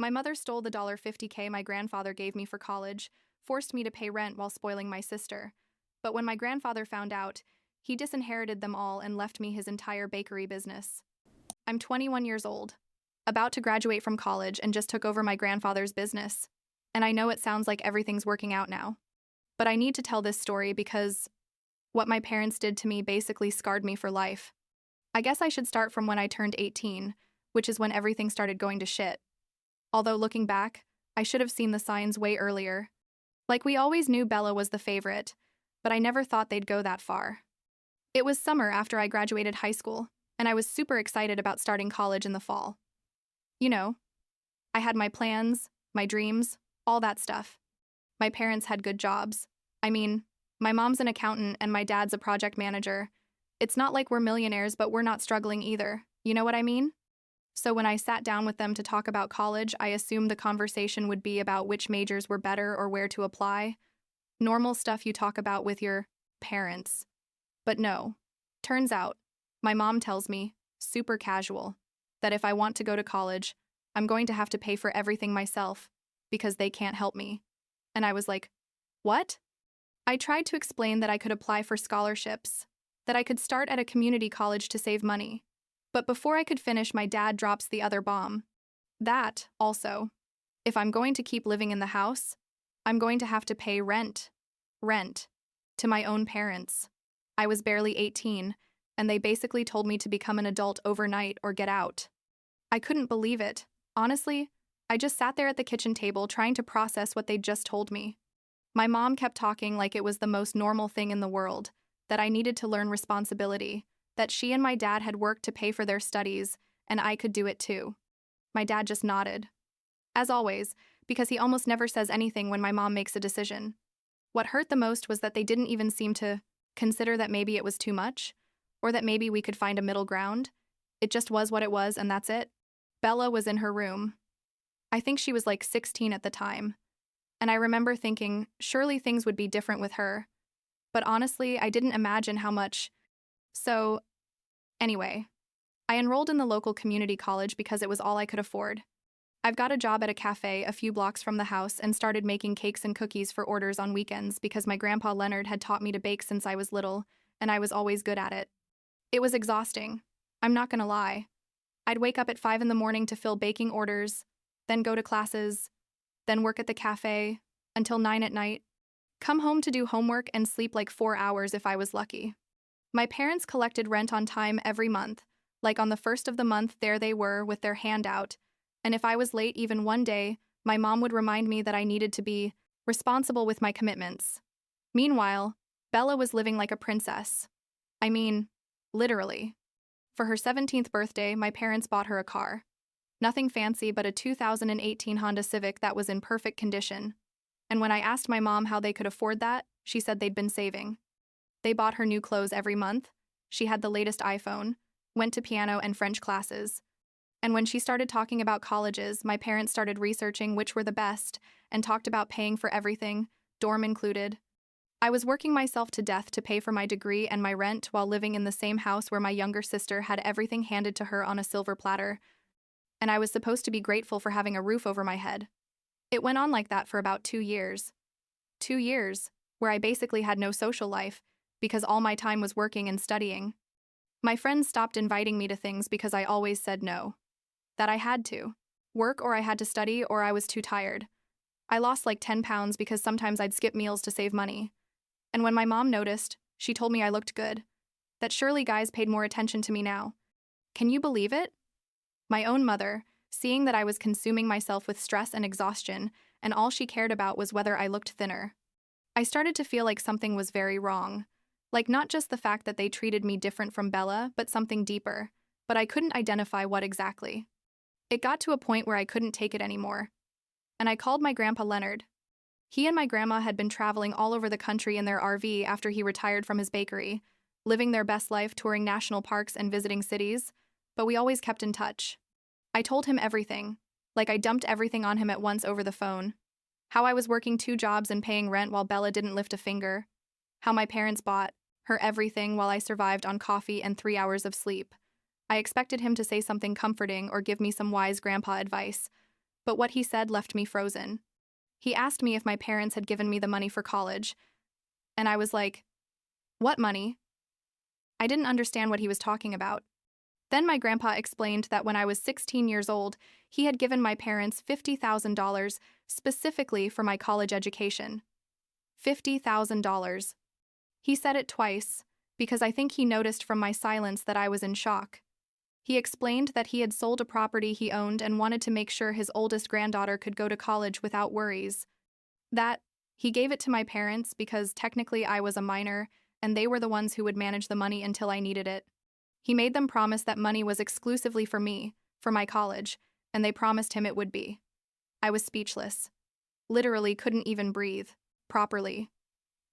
My mother stole the $50K my grandfather gave me for college, forced me to pay rent while spoiling my sister. But when my grandfather found out, he disinherited them all and left me his entire bakery business. I'm 21 years old, about to graduate from college, and just took over my grandfather's business. And I know it sounds like everything's working out now. But I need to tell this story because what my parents did to me basically scarred me for life. I guess I should start from when I turned 18, which is when everything started going to shit. Although looking back, I should have seen the signs way earlier. Like, we always knew Bella was the favorite, but I never thought they'd go that far. It was summer after I graduated high school, and I was super excited about starting college in the fall. You know, I had my plans, my dreams, all that stuff. My parents had good jobs. I mean, my mom's an accountant and my dad's a project manager. It's not like we're millionaires, but we're not struggling either. You know what I mean? So when I sat down with them to talk about college, I assumed the conversation would be about which majors were better or where to apply. Normal stuff you talk about with your parents. But no. Turns out, my mom tells me, super casual, that if I want to go to college, I'm going to have to pay for everything myself because they can't help me. And I was like, what? I tried to explain that I could apply for scholarships, that I could start at a community college to save money. But before I could finish, my dad drops the other bomb. That, also, if I'm going to keep living in the house, I'm going to have to pay rent, to my own parents. I was barely 18, and they basically told me to become an adult overnight or get out. I couldn't believe it. Honestly, I just sat there at the kitchen table trying to process what they'd just told me. My mom kept talking like it was the most normal thing in the world, that I needed to learn responsibility, that she and my dad had worked to pay for their studies, and I could do it too. My dad just nodded. As always, because he almost never says anything when my mom makes a decision. What hurt the most was that they didn't even seem to consider that maybe it was too much, or that maybe we could find a middle ground. It just was what it was, and that's it. Bella was in her room. I think she was like 16 at the time. And I remember thinking, surely things would be different with her. But honestly, I didn't imagine how much. So, anyway, I enrolled in the local community college because it was all I could afford. I've got a job at a cafe a few blocks from the house and started making cakes and cookies for orders on weekends because my grandpa Leonard had taught me to bake since I was little, and I was always good at it. It was exhausting. I'm not gonna lie. I'd wake up at 5 in the morning to fill baking orders, then go to classes, then work at the cafe until 9 at night, come home to do homework and sleep like 4 hours if I was lucky. My parents collected rent on time every month, like on the first of the month there they were with their hand out, and if I was late even one day, my mom would remind me that I needed to be responsible with my commitments. Meanwhile, Bella was living like a princess. I mean, literally. For her 17th birthday, my parents bought her a car. Nothing fancy, but a 2018 Honda Civic that was in perfect condition. And when I asked my mom how they could afford that, she said they'd been saving. They bought her new clothes every month. She had the latest iPhone, went to piano and French classes. And when she started talking about colleges, my parents started researching which were the best and talked about paying for everything, dorm included. I was working myself to death to pay for my degree and my rent while living in the same house where my younger sister had everything handed to her on a silver platter. And I was supposed to be grateful for having a roof over my head. It went on like that for about 2 years. 2 years, where I basically had no social life because all my time was working and studying. My friends stopped inviting me to things because I always said no. That I had to. Work or I had to study or I was too tired. I lost like 10 pounds because sometimes I'd skip meals to save money. And when my mom noticed, she told me I looked good. That surely guys paid more attention to me now. Can you believe it? My own mother, seeing that I was consuming myself with stress and exhaustion, and all she cared about was whether I looked thinner. I started to feel like something was very wrong. Like not just the fact that they treated me different from Bella, but something deeper. But I couldn't identify what exactly. It got to a point where I couldn't take it anymore. And I called my grandpa Leonard. He and my grandma had been traveling all over the country in their RV after he retired from his bakery, living their best life touring national parks and visiting cities, but we always kept in touch. I told him everything, like I dumped everything on him at once over the phone. How I was working 2 jobs and paying rent while Bella didn't lift a finger. How my parents bought her everything while I survived on coffee and 3 hours of sleep. I expected him to say something comforting or give me some wise grandpa advice, But what he said left me frozen. He asked me if my parents had given me the money for college, and I was like, "What money?" I didn't understand what he was talking about. Then my grandpa explained that when I was 16 years old, he had given my parents $50,000 specifically for my college education. $50,000. He said it twice, because I think he noticed from my silence that I was in shock. He explained that he had sold a property he owned and wanted to make sure his oldest granddaughter could go to college without worries. That he gave it to my parents because technically I was a minor and they were the ones who would manage the money until I needed it. He made them promise that money was exclusively for me, for my college, and they promised him it would be. I was speechless. Literally couldn't even breathe properly.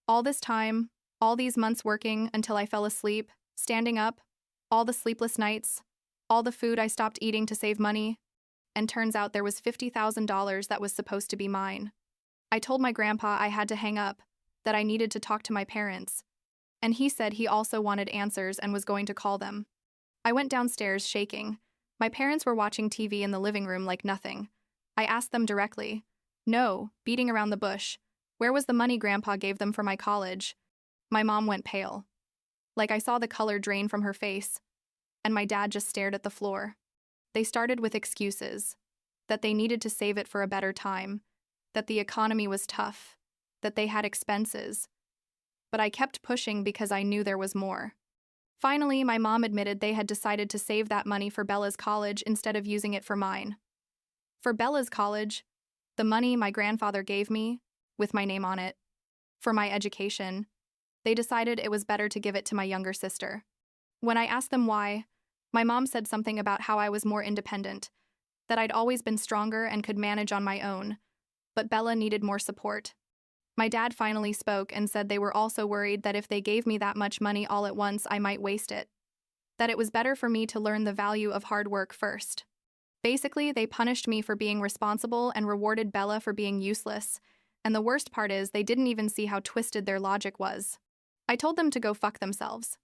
All this time, all these months working until I fell asleep, standing up, all the sleepless nights, all the food I stopped eating to save money, and turns out there was $50,000 that was supposed to be mine. I told my grandpa I had to hang up, that I needed to talk to my parents, and he said he also wanted answers and was going to call them. I went downstairs shaking. My parents were watching TV in the living room like nothing. I asked them directly. No, beating around the bush. Where was the money Grandpa gave them for my college? My mom went pale. Like I saw the color drain from her face. And my dad just stared at the floor. They started with excuses. That they needed to save it for a better time. That the economy was tough. That they had expenses. But I kept pushing because I knew there was more. Finally, my mom admitted they had decided to save that money for Bella's college instead of using it for mine. For Bella's college, the money my grandfather gave me, with my name on it, for my education, they decided it was better to give it to my younger sister. When I asked them why, my mom said something about how I was more independent, that I'd always been stronger and could manage on my own, but Bella needed more support. My dad finally spoke and said they were also worried that if they gave me that much money all at once, I might waste it. That it was better for me to learn the value of hard work first. Basically, they punished me for being responsible and rewarded Bella for being useless, and the worst part is they didn't even see how twisted their logic was. I told them to go fuck themselves.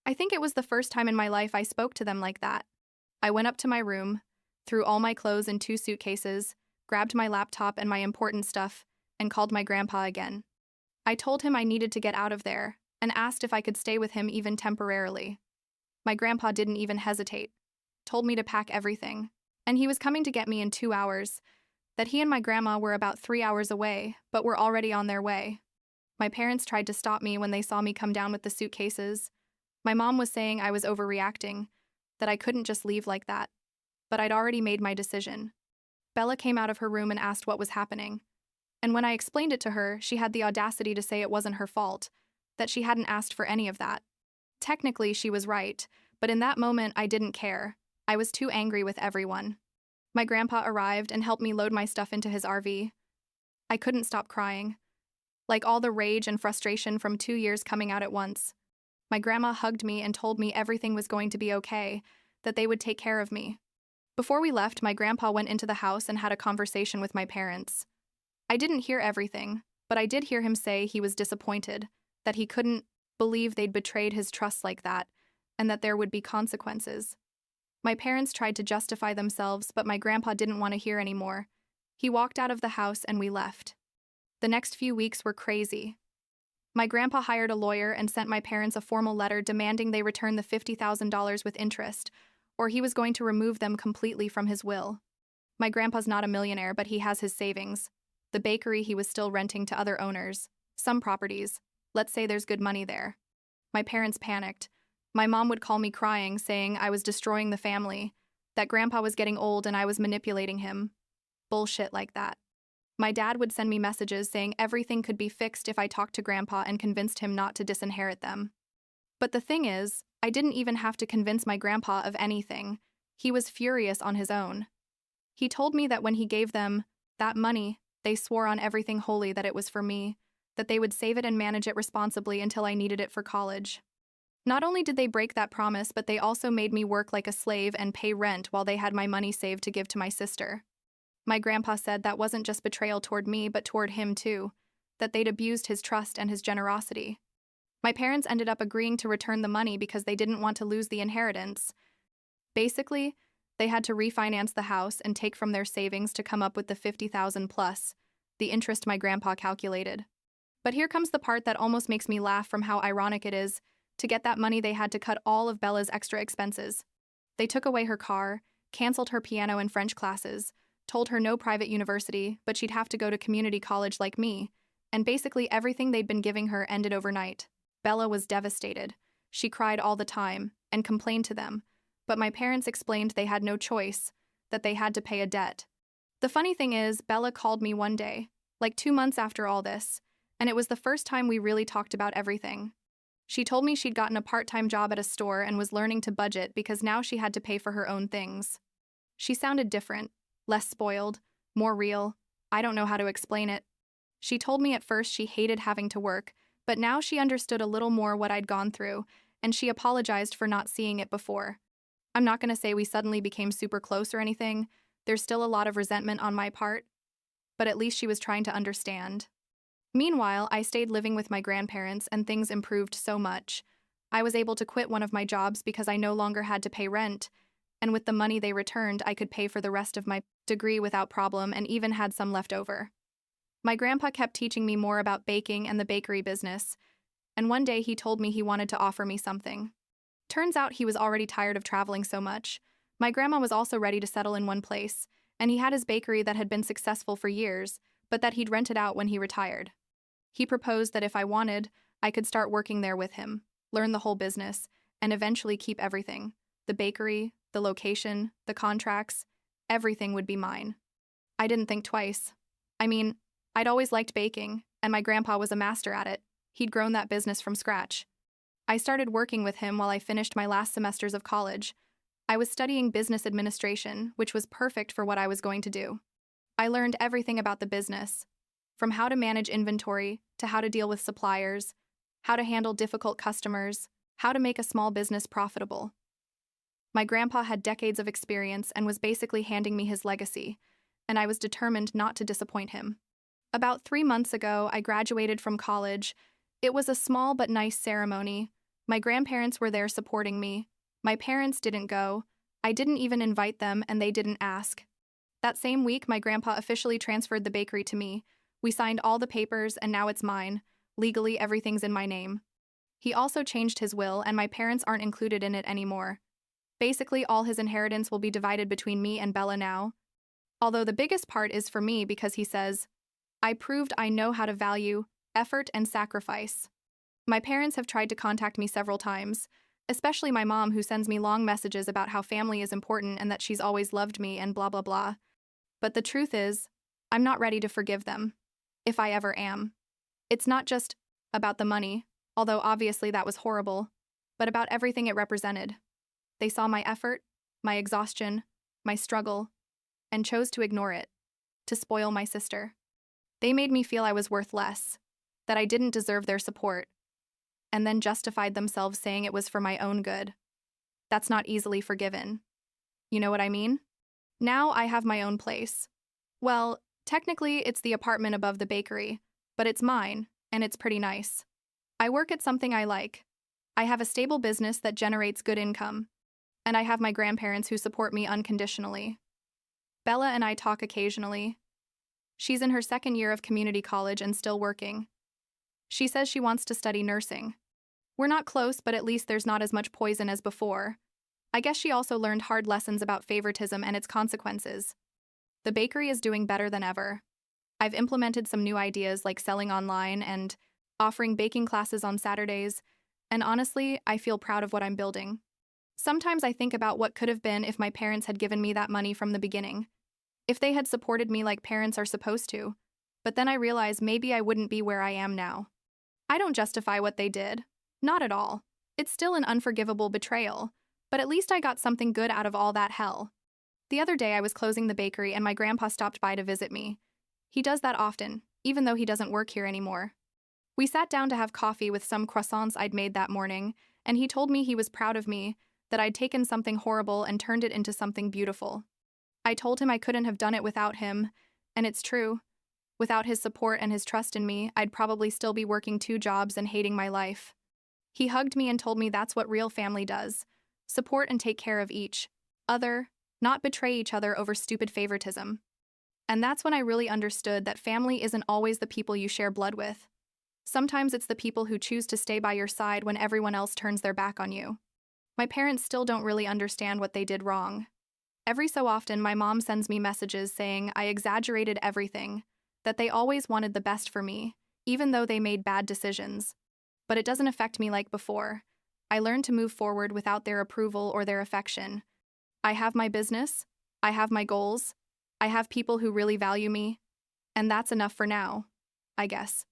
I think it was the first time in my life I spoke to them like that. I went up to my room, threw all my clothes in 2 suitcases, grabbed my laptop and my important stuff, and called my grandpa again. I told him I needed to get out of there, and asked if I could stay with him even temporarily. My grandpa didn't even hesitate, told me to pack everything, and he was coming to get me in 2 hours, that he and my grandma were about 3 hours away, but were already on their way. My parents tried to stop me when they saw me come down with the suitcases. My mom was saying I was overreacting, that I couldn't just leave like that. But I'd already made my decision. Bella came out of her room and asked what was happening. And when I explained it to her, she had the audacity to say it wasn't her fault, that she hadn't asked for any of that. Technically, she was right, but in that moment, I didn't care. I was too angry with everyone. My grandpa arrived and helped me load my stuff into his RV. I couldn't stop crying. Like all the rage and frustration from 2 years coming out at once. My grandma hugged me and told me everything was going to be okay, that they would take care of me. Before we left, my grandpa went into the house and had a conversation with my parents. I didn't hear everything, but I did hear him say he was disappointed, that he couldn't believe they'd betrayed his trust like that, and that there would be consequences. My parents tried to justify themselves, but my grandpa didn't want to hear anymore. He walked out of the house and we left. The next few weeks were crazy. My grandpa hired a lawyer and sent my parents a formal letter demanding they return the $50,000 with interest, or he was going to remove them completely from his will. My grandpa's not a millionaire, but he has his savings. The bakery he was still renting to other owners. Some properties. Let's say there's good money there. My parents panicked. My mom would call me crying, saying I was destroying the family, that grandpa was getting old and I was manipulating him. Bullshit like that. My dad would send me messages saying everything could be fixed if I talked to grandpa and convinced him not to disinherit them. But the thing is, I didn't even have to convince my grandpa of anything. He was furious on his own. He told me that when he gave them that money, they swore on everything holy that it was for me, that they would save it and manage it responsibly until I needed it for college. Not only did they break that promise, but they also made me work like a slave and pay rent while they had my money saved to give to my sister. My grandpa said that wasn't just betrayal toward me, but toward him too, that they'd abused his trust and his generosity. My parents ended up agreeing to return the money because they didn't want to lose the inheritance. Basically, They had to refinance the house and take from their savings to come up with the 50,000 plus, the interest my grandpa calculated. But here comes the part that almost makes me laugh from how ironic it is. To get that money, they had to cut all of Bella's extra expenses. They took away her car, canceled her piano and French classes, told her no private university, but she'd have to go to community college like me, and basically everything they'd been giving her ended overnight. Bella was devastated. She cried all the time and complained to them, but my parents explained they had no choice, that they had to pay a debt. The funny thing is, Bella called me one day, like 2 months after all this, and it was the first time we really talked about everything. She told me she'd gotten a part-time job at a store and was learning to budget because now she had to pay for her own things. She sounded different, less spoiled, more real. I don't know how to explain it. She told me at first she hated having to work, but now she understood a little more what I'd gone through, and she apologized for not seeing it before. I'm not going to say we suddenly became super close or anything. There's still a lot of resentment on my part, but at least she was trying to understand. Meanwhile, I stayed living with my grandparents and things improved so much. I was able to quit one of my jobs because I no longer had to pay rent, and with the money they returned, I could pay for the rest of my degree without problem and even had some left over. My grandpa kept teaching me more about baking and the bakery business, and one day he told me he wanted to offer me something. Turns out he was already tired of traveling so much. My grandma was also ready to settle in one place, and he had his bakery that had been successful for years, but that he'd rented out when he retired. He proposed that if I wanted, I could start working there with him, learn the whole business, and eventually keep everything. The bakery, the location, the contracts, everything would be mine. I didn't think twice. I mean, I'd always liked baking, and my grandpa was a master at it. He'd grown that business from scratch. I started working with him while I finished my last semesters of college. I was studying business administration, which was perfect for what I was going to do. I learned everything about the business, from how to manage inventory to how to deal with suppliers, how to handle difficult customers, how to make a small business profitable. My grandpa had decades of experience and was basically handing me his legacy, and I was determined not to disappoint him. About 3 months ago, I graduated from college. It was a small but nice ceremony. My grandparents were there supporting me. My parents didn't go. I didn't even invite them, and they didn't ask. That same week, my grandpa officially transferred the bakery to me. We signed all the papers, and now it's mine. Legally, everything's in my name. He also changed his will, and my parents aren't included in it anymore. Basically, all his inheritance will be divided between me and Bella now. Although the biggest part is for me because he says, I proved I know how to value effort and sacrifice. My parents have tried to contact me several times, especially my mom, who sends me long messages about how family is important and that she's always loved me and blah blah blah. But the truth is, I'm not ready to forgive them, if I ever am. It's not just about the money, although obviously that was horrible, but about everything it represented. They saw my effort, my exhaustion, my struggle, and chose to ignore it, to spoil my sister. They made me feel I was worth less, that I didn't deserve their support, and then justified themselves saying it was for my own good. That's not easily forgiven. You know what I mean? Now I have my own place. Well, technically it's the apartment above the bakery, but it's mine, and it's pretty nice. I work at something I like. I have a stable business that generates good income, and I have my grandparents who support me unconditionally. Bella and I talk occasionally. She's in her 2nd year of community college and still working. She says she wants to study nursing. We're not close, but at least there's not as much poison as before. I guess she also learned hard lessons about favoritism and its consequences. The bakery is doing better than ever. I've implemented some new ideas like selling online and offering baking classes on Saturdays, and honestly, I feel proud of what I'm building. Sometimes I think about what could have been if my parents had given me that money from the beginning. If they had supported me like parents are supposed to, but then I realize maybe I wouldn't be where I am now. I don't justify what they did. Not at all. It's still an unforgivable betrayal, but at least I got something good out of all that hell. The other day I was closing the bakery and my grandpa stopped by to visit me. He does that often, even though he doesn't work here anymore. We sat down to have coffee with some croissants I'd made that morning, and he told me he was proud of me, that I'd taken something horrible and turned it into something beautiful. I told him I couldn't have done it without him, and it's true. Without his support and his trust in me, I'd probably still be working 2 jobs and hating my life. He hugged me and told me that's what real family does. Support and take care of each other, not betray each other over stupid favoritism. And that's when I really understood that family isn't always the people you share blood with. Sometimes it's the people who choose to stay by your side when everyone else turns their back on you. My parents still don't really understand what they did wrong. Every so often, my mom sends me messages saying I exaggerated everything, that they always wanted the best for me, even though they made bad decisions. But it doesn't affect me like before. I learned to move forward without their approval or their affection. I have my business, I have my goals, I have people who really value me, and that's enough for now, I guess.